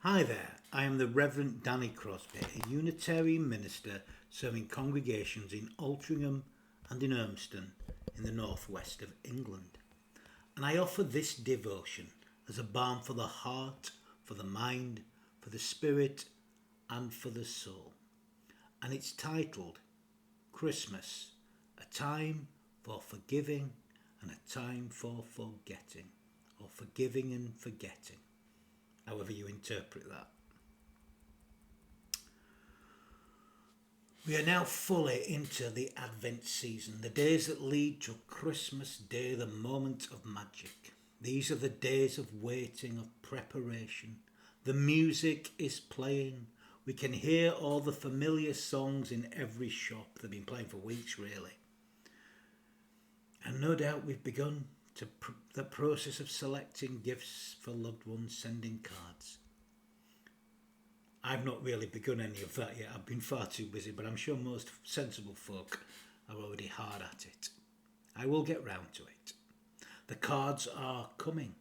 Hi there, I am the Reverend Danny Crosby, a Unitarian minister serving congregations in Altrincham and in Urmston in the northwest of England. And I offer this devotion as a balm for the heart, for the mind, for the spirit, and for the soul. And it's titled Christmas, a time for forgiving and a time for forgetting, or forgiving and forgetting, however you interpret that. We are now fully into the Advent season, the days that lead to Christmas Day, the moment of magic. These are the days of waiting, of preparation. The music is playing. We can hear all the familiar songs in every shop. They've been playing for weeks, really. And no doubt we've begun the process of selecting gifts for loved ones, sending cards. I've not really begun any of that yet. I've been far too busy, but I'm sure most sensible folk are already hard at it. I will get round to it. The cards are coming.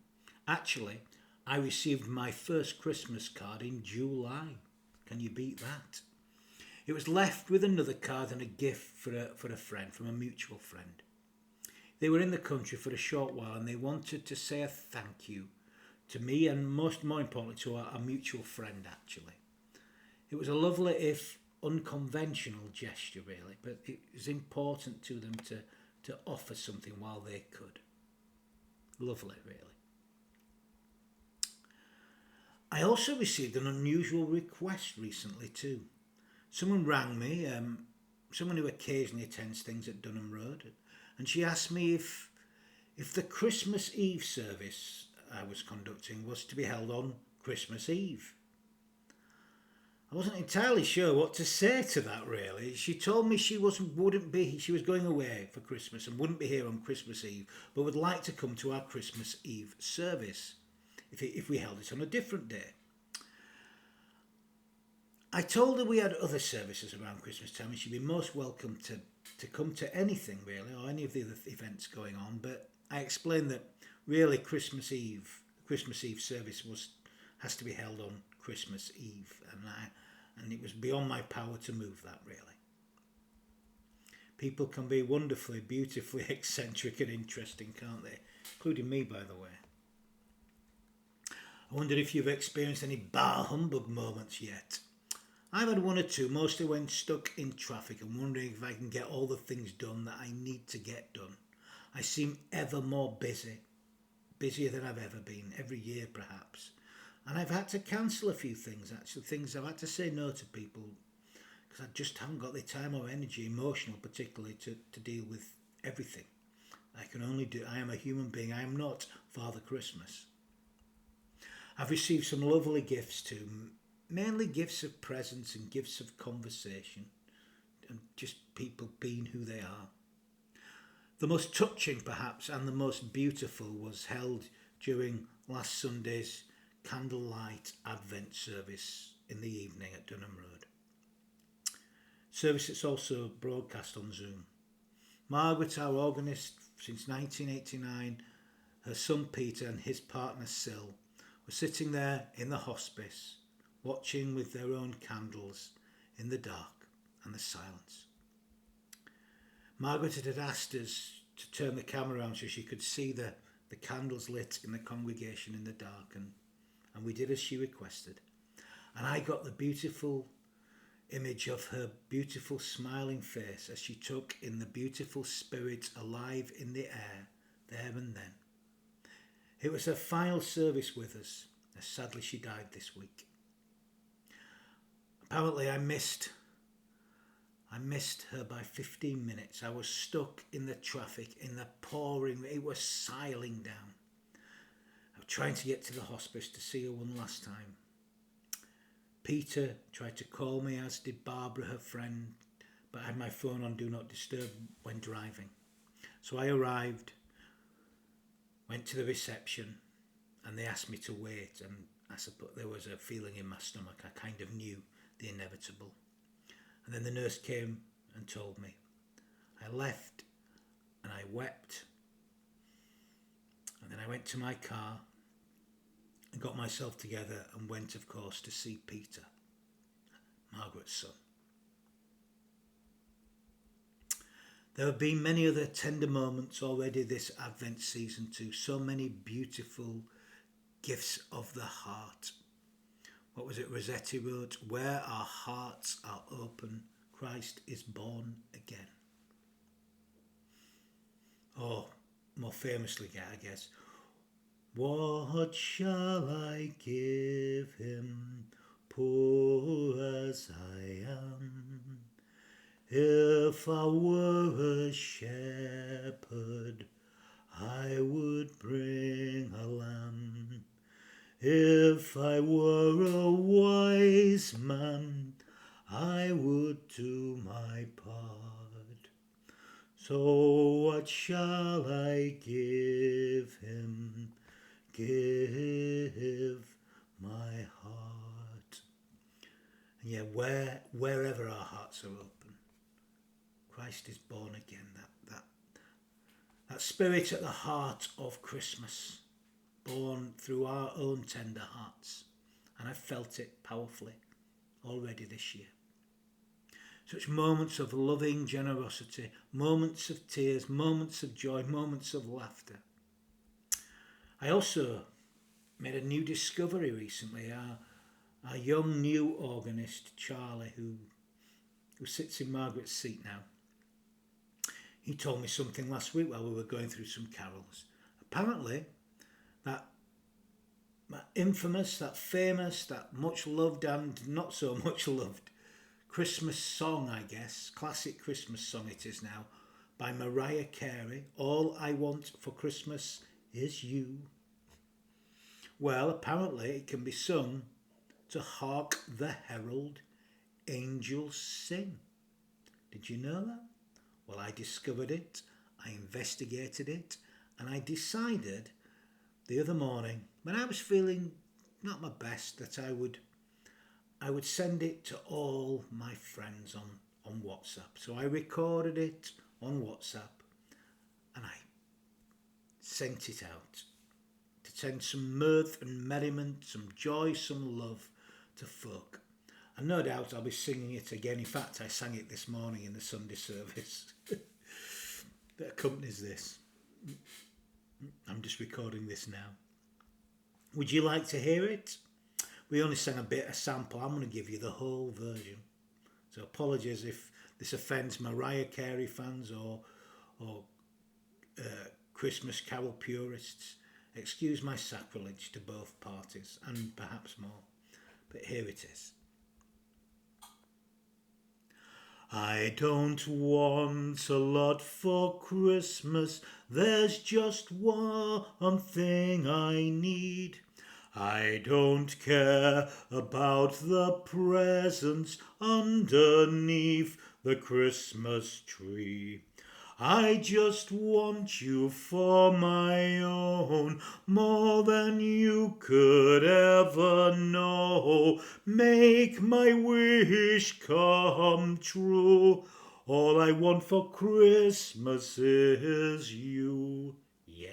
Actually, I received my first Christmas card in July. Can you beat that? It was left with another card and a gift for a friend, from a mutual friend. They were in the country for a short while and they wanted to say a thank you to me and more importantly to our mutual friend actually. It was a lovely if unconventional gesture really, but it was important to them to offer something while they could. Lovely really. I also received an unusual request recently too. Someone rang me, someone who occasionally attends things at Dunham Road, and she asked me if the Christmas Eve service I was conducting was to be held on Christmas Eve. I wasn't entirely sure what to say to that really. She told me she was going away for Christmas and wouldn't be here on Christmas Eve, but would like to come to our Christmas Eve service if we held it on a different day. I told her we had other services around Christmas time and she'd be most welcome to come to anything really, or any of the other events going on, but I explained that really Christmas Eve service has to be held on Christmas Eve, and it was beyond my power to move that really. People can be wonderfully, beautifully eccentric and interesting, can't they? Including me, by the way. I wonder if you've experienced any bar humbug moments yet. I've had one or two, mostly when stuck in traffic and wondering if I can get all the things done that I need to get done. I seem ever more busy, busier than I've ever been, every year perhaps. And I've had to cancel a few things, actually, things I've had to say no to people because I just haven't got the time or energy, emotional particularly, to deal with everything. I am a human being, I am not Father Christmas. I've received some lovely gifts too, mainly gifts of presents and gifts of conversation and just people being who they are. The most touching perhaps and the most beautiful was held during last Sunday's candlelight Advent service in the evening at Dunham Road. Service that's also broadcast on Zoom. Margaret, our organist since 1989, her son Peter and his partner Sil were sitting there in the hospice, watching with their own candles in the dark and the silence. Margaret had asked us to turn the camera around so she could see the candles lit in the congregation in the dark, and we did as she requested. And I got the beautiful image of her beautiful smiling face as she took in the beautiful spirit alive in the air there and then. It was her final service with us, as sadly she died this week. Apparently I missed her by 15 minutes. I was stuck in the traffic, in the pouring, it was siling down. I was trying to get to the hospice to see her one last time. Peter tried to call me, as did Barbara, her friend, but I had my phone on Do Not Disturb when driving. So I arrived, went to the reception, and they asked me to wait, and I suppose there was a feeling in my stomach. I kind of knew the inevitable. And then the nurse came and told me. I left and I wept. And then I went to my car I got myself together and went, of course, to see Peter, Margaret's son. There have been many other tender moments already this Advent season too. So many beautiful gifts of the heart. What was it Rossetti wrote? Where our hearts are open, Christ is born again. Or more famously, I guess, what shall I give him, poor as I am? If I were a shepherd, I would bring a lamb. If I were a wise man, I would do my part. So what shall I give him? Give my heart. And yeah, wherever our hearts are open, Christ is born again. That spirit at the heart of Christmas, born through our own tender hearts. And I felt it powerfully already this year. Such moments of loving generosity, moments of tears, moments of joy, moments of laughter. I also made a new discovery recently. Our young new organist, Charlie, who sits in Margaret's seat now, he told me something last week while we were going through some carols. Apparently, that infamous, that famous, that much loved and not so much loved Christmas song, I guess, classic Christmas song it is now, by Mariah Carey, All I Want for Christmas Is You. Well, apparently it can be sung to Hark the Herald, Angels Sing. Did you know that? Well, I discovered it, I investigated it, and I decided the other morning, when I was feeling not my best, that I would send it to all my friends on WhatsApp. So I recorded it on WhatsApp and I sent it out to send some mirth and merriment, some joy, some love to folk. And no doubt I'll be singing it again. In fact, I sang it this morning in the Sunday service that accompanies this. I'm just recording this now. Would you like to hear it? We only sang a sample. I'm going to give you the whole version. So apologies if this offends Mariah Carey fans or Christmas carol purists. Excuse my sacrilege to both parties and perhaps more. But here it is. I don't want a lot for Christmas. There's just one thing I need. I don't care about the presents underneath the Christmas tree. I just want you for my own, more than you could ever know. Make my wish come true. All I want for Christmas is you. Yeah.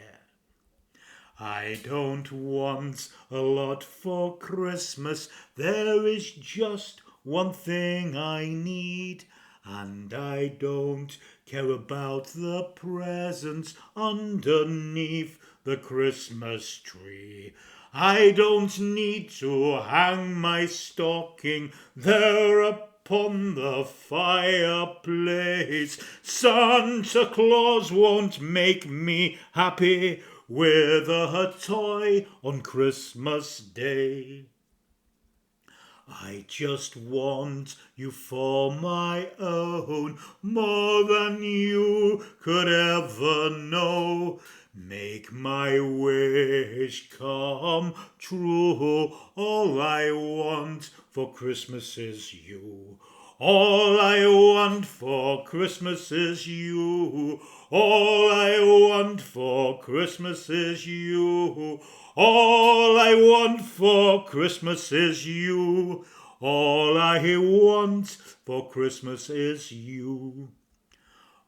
I don't want a lot for Christmas. There is just one thing I need. And I don't care about the presents underneath the Christmas tree. I don't need to hang my stocking there upon the fireplace. Santa Claus won't make me happy with a toy on Christmas Day. I just want you for my own, more than you could ever know. Make my wish come true. All I want for Christmas is you. All I want for Christmas is you. All I want for Christmas is you. All I want for Christmas is you. All I want for Christmas is you.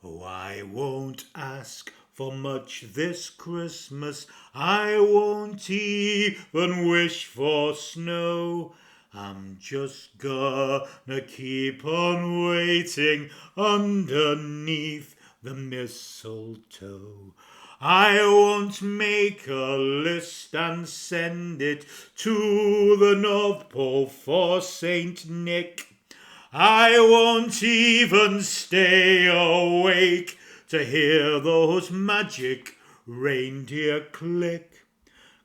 Oh, I won't ask for much this Christmas. I won't even wish for snow. I'm just gonna keep on waiting underneath the mistletoe. I won't make a list and send it to the North Pole for Saint Nick. I won't even stay awake to hear those magic reindeer click.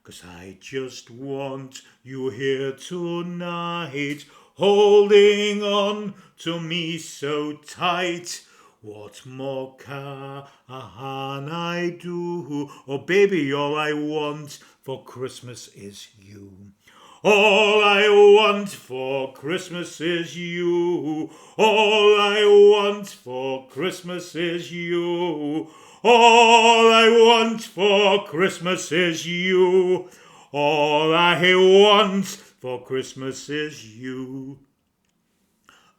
'Cause I just want you here tonight, holding on to me so tight. What more can I do? Oh baby, all I want for Christmas is you. All I want for Christmas is you. All I want for Christmas is you. All I want for Christmas is you. All I want for Christmas is you.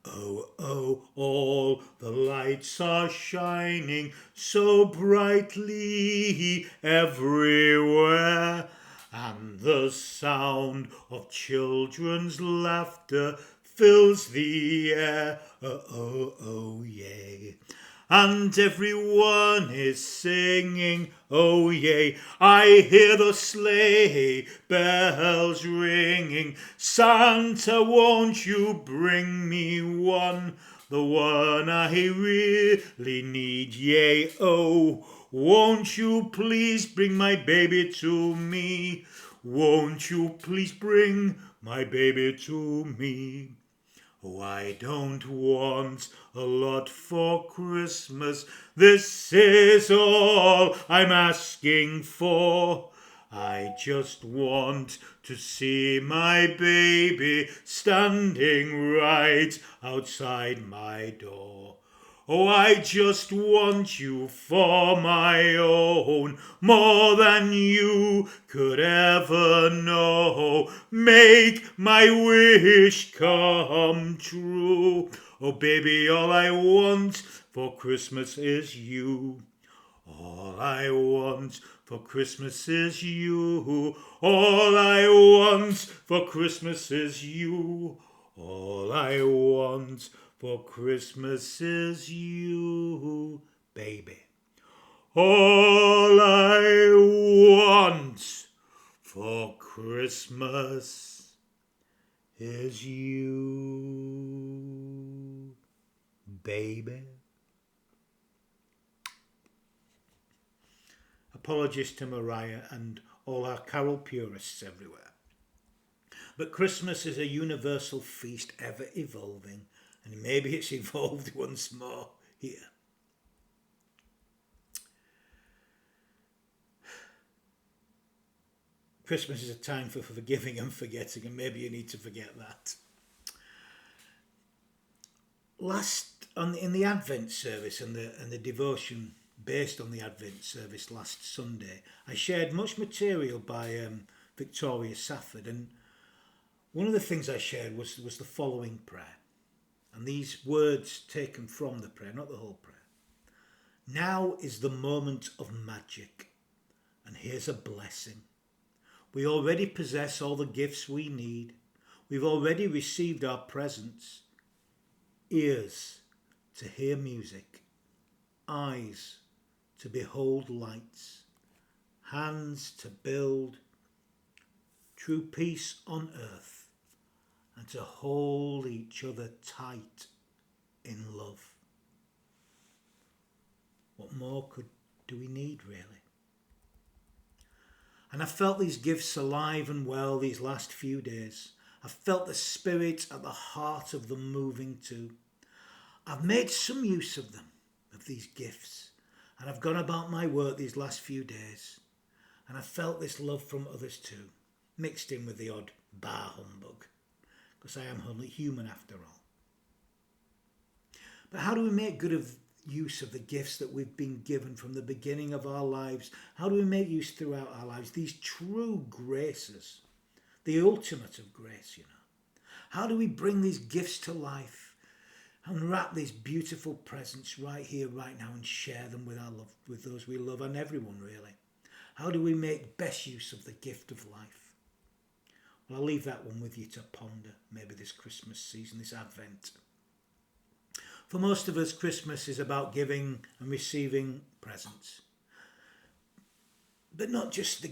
Oh, oh, all the lights are shining so brightly everywhere, and the sound of children's laughter fills the air. Oh, oh, oh, yay. And everyone is singing, oh yay. I hear the sleigh bells ringing. Santa, won't you bring me one? The one I really need, yay, oh. Won't you please bring my baby to me? Won't you please bring my baby to me? Oh, I don't want a lot for Christmas. This is all I'm asking for. I just want to see my baby standing right outside my door. Oh, I just want you for my own, more than you could ever know. Make my wish come true. Oh, baby, all I want for Christmas is you. All I want for Christmas is you. All I want for Christmas is you. All I want for Christmas is you, baby. All I want for Christmas is you, baby. Apologies to Mariah and all our carol purists everywhere. But Christmas is a universal feast, ever evolving, and maybe it's evolved once more here. Christmas is a time for forgiving and forgetting, and maybe you need to forget that. In the Advent service and the devotion based on the Advent service last Sunday, I shared much material by Victoria Safford, and one of the things I shared was the following prayer. And these words taken from the prayer, not the whole prayer. Now is the moment of magic, and here's a blessing. We already possess all the gifts we need. We've already received our presents. Ears to hear music, eyes to behold lights, hands to build true peace on earth, and to hold each other tight in love. What more do we need, really? And I felt these gifts alive and well these last few days. I felt the spirit at the heart of them moving too. I've made some use of them, of these gifts, and I've gone about my work these last few days, and I felt this love from others too, mixed in with the odd bar humbug, because I am only human after all. But how do we make good use of the gifts that we've been given from the beginning of our lives? How do we make use throughout our lives? These true graces, the ultimate of grace, you know. How do we bring these gifts to life? Unwrap these beautiful presents right here, right now, and share them with our love, with those we love, and everyone really. How do we make best use of the gift of life? Well, I'll leave that one with you to ponder, maybe this Christmas season, this Advent. For most of us, Christmas is about giving and receiving presents. But not just the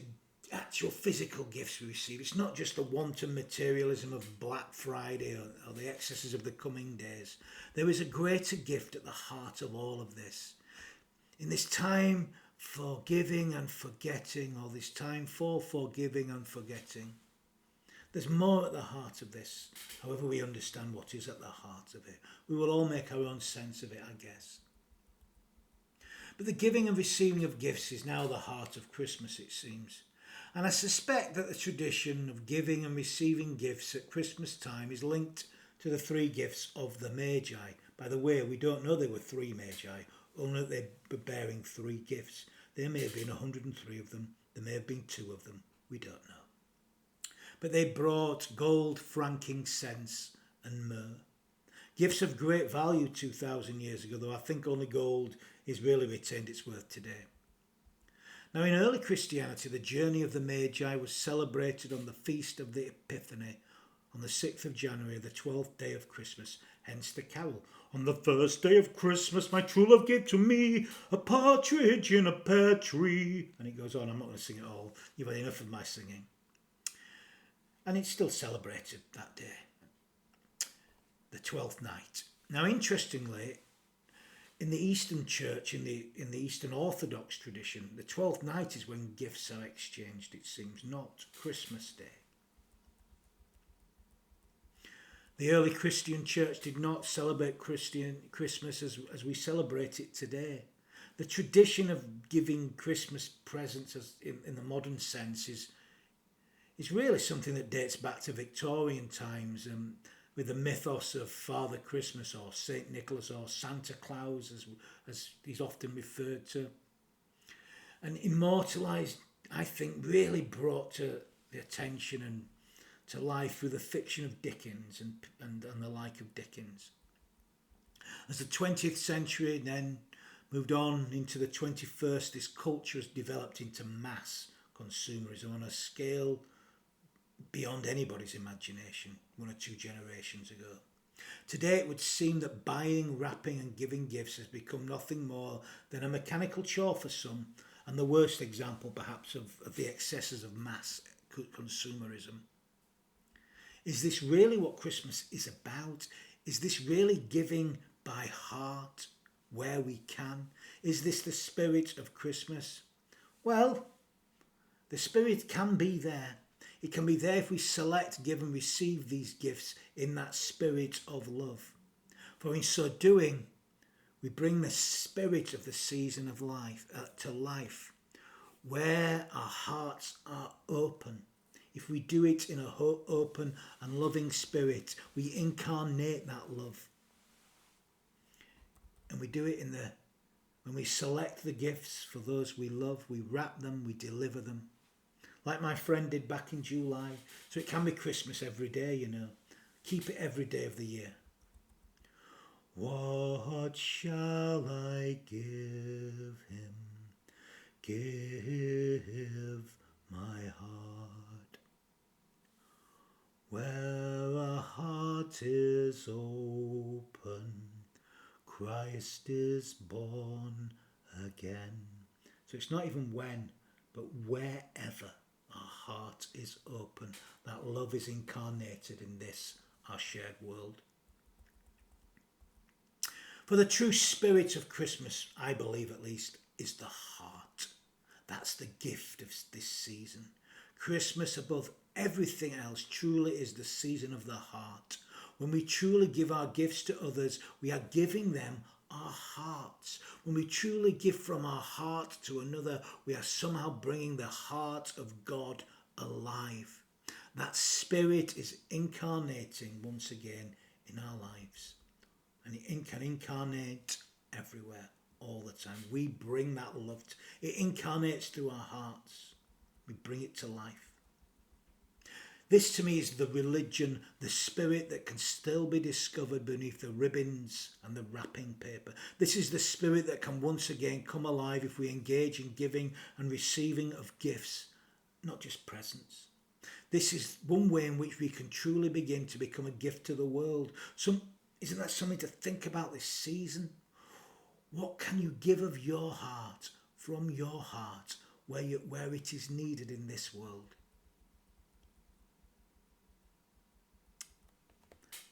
actual physical gifts we receive. It's not just the wanton materialism of Black Friday or the excesses of the coming days. There is a greater gift at the heart of all of this. In this time for giving and forgetting, or this time for forgiving and forgetting, there's more at the heart of this, however we understand what is at the heart of it. We will all make our own sense of it, I guess. But the giving and receiving of gifts is now the heart of Christmas, it seems. And I suspect that the tradition of giving and receiving gifts at Christmas time is linked to the three gifts of the Magi. By the way, we don't know there were three Magi, only that they were bearing three gifts. There may have been 103 of them. There may have been 2 of them. We don't know. But they brought gold, frankincense and myrrh. Gifts of great value 2,000 years ago, though I think only gold is really retained its worth today. Now, in early Christianity, the journey of the Magi was celebrated on the Feast of the Epiphany on the 6th of January, the 12th day of Christmas, hence the carol. On the first day of Christmas, my true love gave to me a partridge in a pear tree. And it goes on, I'm not going to sing it all. You've had enough of my singing. And it's still celebrated that day, the 12th night. Now, interestingly, in the Eastern Church, in the Eastern Orthodox tradition, the 12th night is when gifts are exchanged, it seems, not Christmas Day. The early Christian Church did not celebrate Christmas as we celebrate it today. The tradition of giving Christmas presents in the modern sense is really something that dates back to Victorian times, with the mythos of Father Christmas or Saint Nicholas or Santa Claus, as he's often referred to. And immortalised, I think, really brought to the attention and to life through the fiction of Dickens and the like of Dickens. As the 20th century then moved on into the 21st, this culture has developed into mass consumerism on a scale beyond anybody's imagination 1 or 2 generations ago. Today it would seem that buying, wrapping and giving gifts has become nothing more than a mechanical chore for some, and the worst example perhaps of the excesses of mass consumerism. Is this really what Christmas is about? Is this really giving by heart where we can? Is this the spirit of Christmas? Well, the spirit can be there. It can be there if we select, give and receive these gifts in that spirit of love. For in so doing, we bring the spirit of the season of life to life, where our hearts are open. If we do it in an open and loving spirit, we incarnate that love. And we do it when we select the gifts for those we love, we wrap them, we deliver them. Like my friend did back in July. So it can be Christmas every day, you know. Keep it every day of the year. What shall I give him? Give my heart. Where a heart is open, Christ is born again. So it's not even when, but wherever our heart is open, that love is incarnated in this, our shared world. For the true spirit of Christmas, I believe at least, is the heart. That's the gift of this season. Christmas, above everything else, truly is the season of the heart. When we truly give our gifts to others, we are giving them our hearts. When we truly give from our heart to another, we are somehow bringing the heart of God alive. That spirit is incarnating once again in our lives. And it can incarnate everywhere, all the time. We bring that love. It incarnates through our hearts. We bring it to life. This to me is the religion, the spirit that can still be discovered beneath the ribbons and the wrapping paper. This is the spirit that can once again come alive if we engage in giving and receiving of gifts, not just presents. This is one way in which we can truly begin to become a gift to the world. Isn't that something to think about this season? What can you give of your heart, from your heart, where it is needed in this world?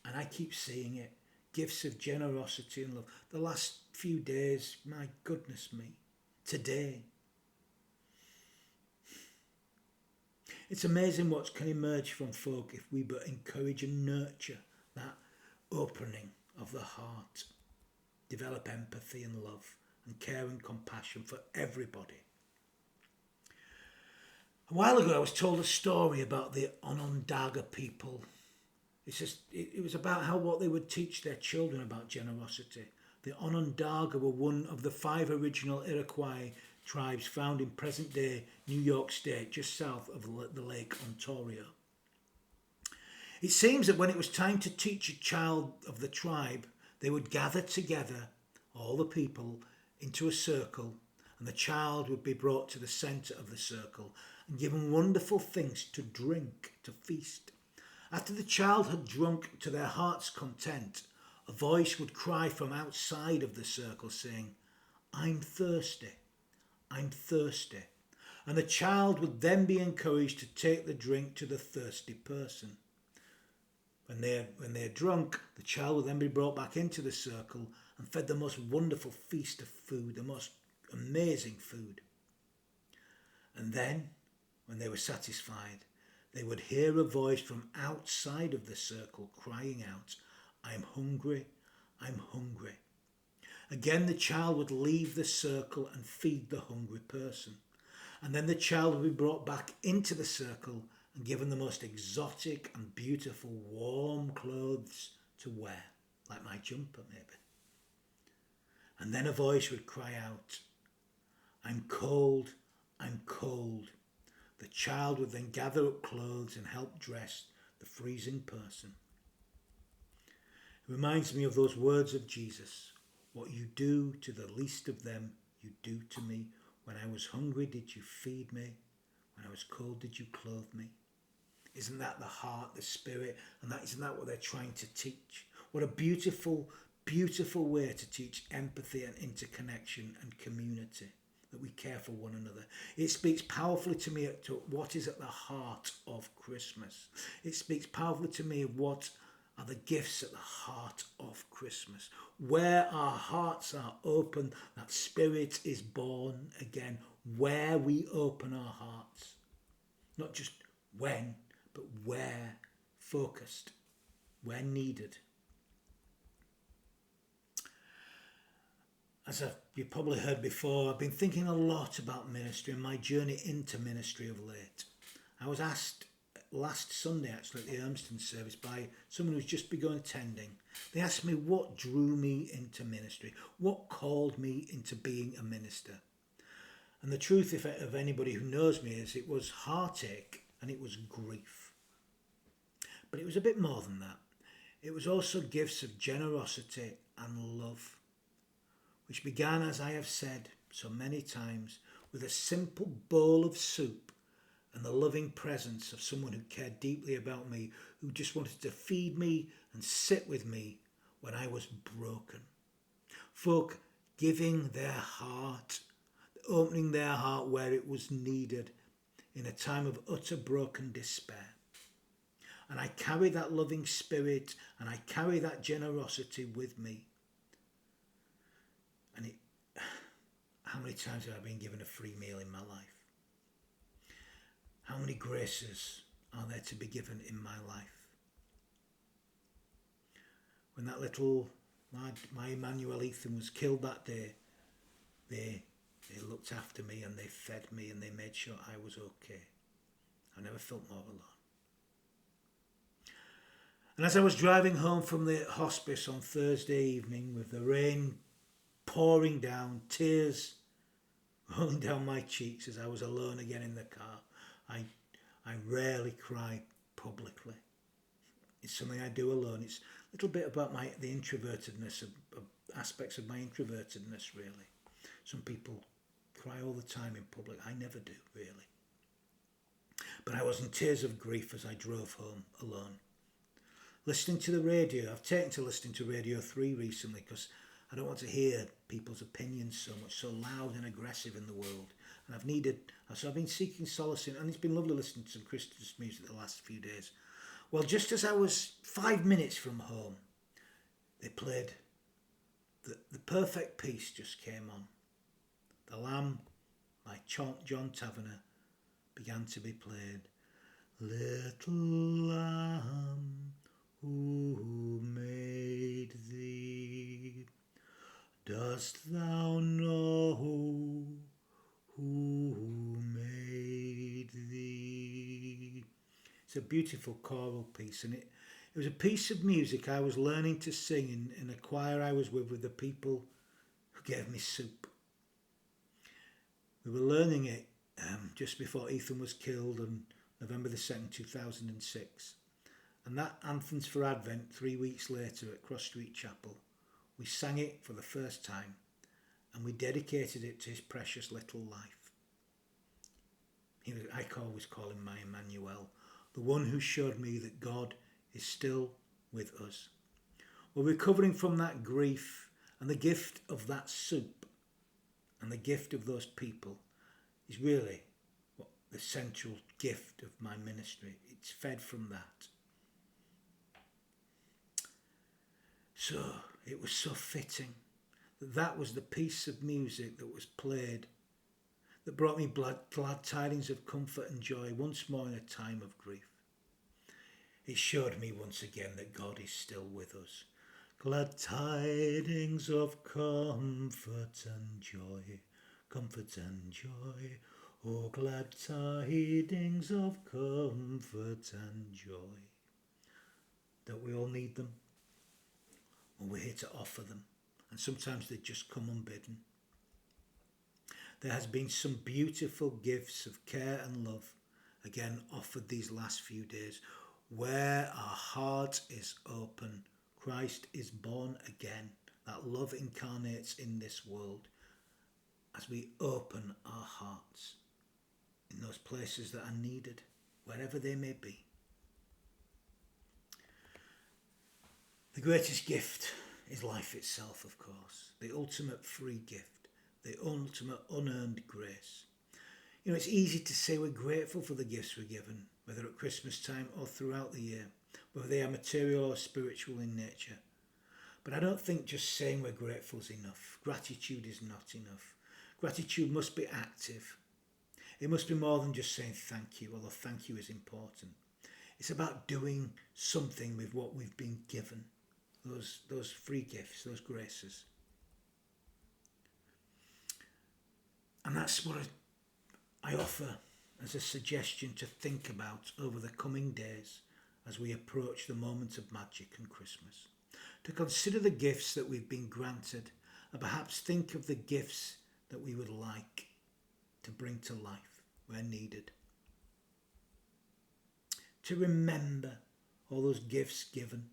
And I keep seeing it. Gifts of generosity and love. The last few days, my goodness me. Today. It's amazing what can emerge from folk if we but encourage and nurture that opening of the heart. Develop empathy and love and care and compassion for everybody. A while ago I was told a story about the Onondaga people. It was about what they would teach their children about generosity. The Onondaga were one of the 5 original Iroquois tribes found in present-day New York State, just south of the Lake Ontario. It seems that when it was time to teach a child of the tribe, they would gather together, all the people, into a circle, and the child would be brought to the centre of the circle and given wonderful things to drink, to feast. After the child had drunk to their heart's content, a voice would cry from outside of the circle saying, "I'm thirsty, I'm thirsty." And the child would then be encouraged to take the drink to the thirsty person. When they're drunk, the child would then be brought back into the circle and fed the most wonderful feast of food, the most amazing food. And then, when they were satisfied, they would hear a voice from outside of the circle crying out, "I'm hungry, I'm hungry." Again, the child would leave the circle and feed the hungry person. And then the child would be brought back into the circle and given the most exotic and beautiful warm clothes to wear, like my jumper maybe. And then a voice would cry out, "I'm cold, I'm cold." The child would then gather up clothes and help dress the freezing person. It reminds me of those words of Jesus. "What you do to the least of them, you do to me. When I was hungry, did you feed me? When I was cold, did you clothe me?" Isn't that the heart, the spirit? And isn't that what they're trying to teach? What a beautiful, beautiful way to teach empathy and interconnection and community, that we care for one another. It speaks powerfully to me to what is at the heart of Christmas. It speaks powerfully to me of what are the gifts at the heart of Christmas. Where our hearts are open, that spirit is born again. Where we open our hearts. Not just when, but where, focused, where needed. As you've probably heard before, I've been thinking a lot about ministry and my journey into ministry of late. I was asked last Sunday, actually, at the Urmston service by someone who's just begun attending. They asked me what drew me into ministry, what called me into being a minister. And the truth of anybody who knows me is it was heartache and it was grief. But it was a bit more than that. It was also gifts of generosity and love, which began, as I have said so many times, with a simple bowl of soup and the loving presence of someone who cared deeply about me, who just wanted to feed me and sit with me when I was broken. Folk giving their heart, opening their heart where it was needed in a time of utter broken despair. And I carry that loving spirit and I carry that generosity with me. And how many times have I been given a free meal in my life? How many graces are there to be given in my life? When that little lad, my Emmanuel Ethan, was killed that day, they looked after me and they fed me and they made sure I was okay. I never felt more alone. And as I was driving home from the hospice on Thursday evening with the rain pouring down, tears rolling down my cheeks as I was alone again in the car, I rarely cry publicly. It's something I do alone. It's a little bit about the introvertedness of aspects of my introvertedness, really. Some people cry all the time in public. I never do, really. But I was in tears of grief as I drove home alone. Listening to the radio. I've taken to listening to Radio 3 recently because I don't want to hear people's opinions so much, so loud and aggressive in the world. And I've been seeking solace in, and it's been lovely listening to some Christmas music the last few days. Well, just as I was 5 minutes from home, they played the perfect piece just came on. The Lamb by John Tavener began to be played. Little Lamb, who made thee? Dost thou know who made thee? It's a beautiful choral piece, and it was a piece of music I was learning to sing in a choir I was with the people who gave me soup. We were learning it just before Ethan was killed on November the 2nd, 2006. And that Anthems for Advent, 3 weeks later at Cross Street Chapel, we sang it for the first time and we dedicated it to his precious little life. I always call him my Emmanuel, the one who showed me that God is still with us. We're recovering from that grief, and the gift of that soup and the gift of those people is really the central gift of my ministry. It's fed from that. So it was so fitting that was the piece of music that was played that brought me glad tidings of comfort and joy once more in a time of grief. It showed me once again that God is still with us. Glad tidings of comfort and joy, comfort and joy. Oh, glad tidings of comfort and joy. Don't we all need them? Well, we're here to offer them, and sometimes they just come unbidden. There has been some beautiful gifts of care and love, again offered these last few days. Where our heart is open, Christ is born again. That love incarnates in this world as we open our hearts in those places that are needed, wherever they may be. The greatest gift is life itself, of course. The ultimate free gift, the ultimate unearned grace. You know, it's easy to say we're grateful for the gifts we're given, whether at Christmas time or throughout the year, whether they are material or spiritual in nature. But I don't think just saying we're grateful is enough. Gratitude is not enough. Gratitude must be active. It must be more than just saying thank you, although thank you is important. It's about doing something with what we've been given, those free gifts, those graces. And that's what I offer as a suggestion to think about over the coming days as we approach the moment of magic and Christmas. To consider the gifts that we've been granted, and perhaps think of the gifts that we would like to bring to life where needed. To remember all those gifts given,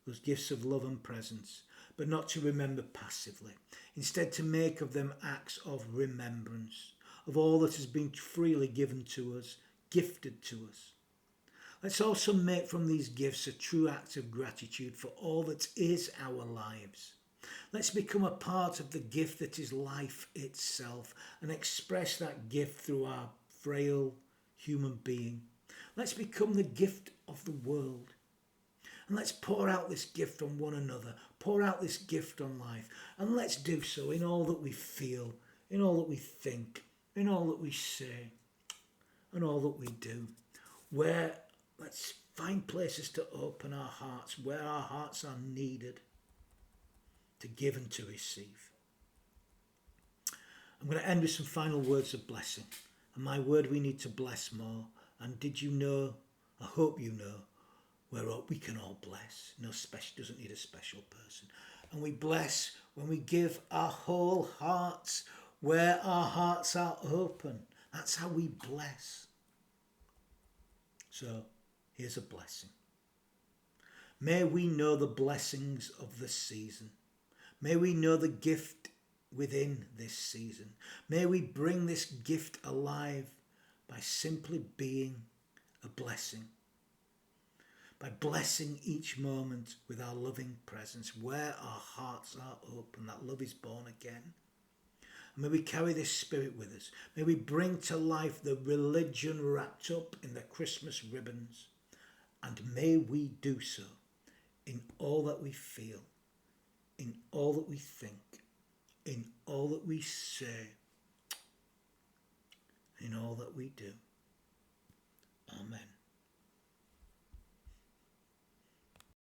those gifts of love and presence, but not to remember passively. Instead, to make of them acts of remembrance, of all that has been freely given to us, gifted to us. Let's also make from these gifts a true act of gratitude for all that is our lives. Let's become a part of the gift that is life itself and express that gift through our frail human being. Let's become the gift of the world. And let's pour out this gift on one another, pour out this gift on life, and let's do so in all that we feel, in all that we think, in all that we say, and all that we do. Let's find places to open our hearts, where our hearts are needed, to give and to receive. I'm going to end with some final words of blessing. And my word, we need to bless more. And did you know, I hope you know, we can all bless. Doesn't need a special person. And we bless when we give our whole hearts, where our hearts are open. That's how we bless. So Here's a blessing. May we know the blessings of this season. May we know the gift within this season. May we bring this gift alive by simply being a blessing. By blessing each moment with our loving presence, where our hearts are open, that love is born again. And may we carry this spirit with us. May we bring to life the religion wrapped up in the Christmas ribbons. And may we do so in all that we feel, in all that we think, in all that we say, in all that we do. Amen.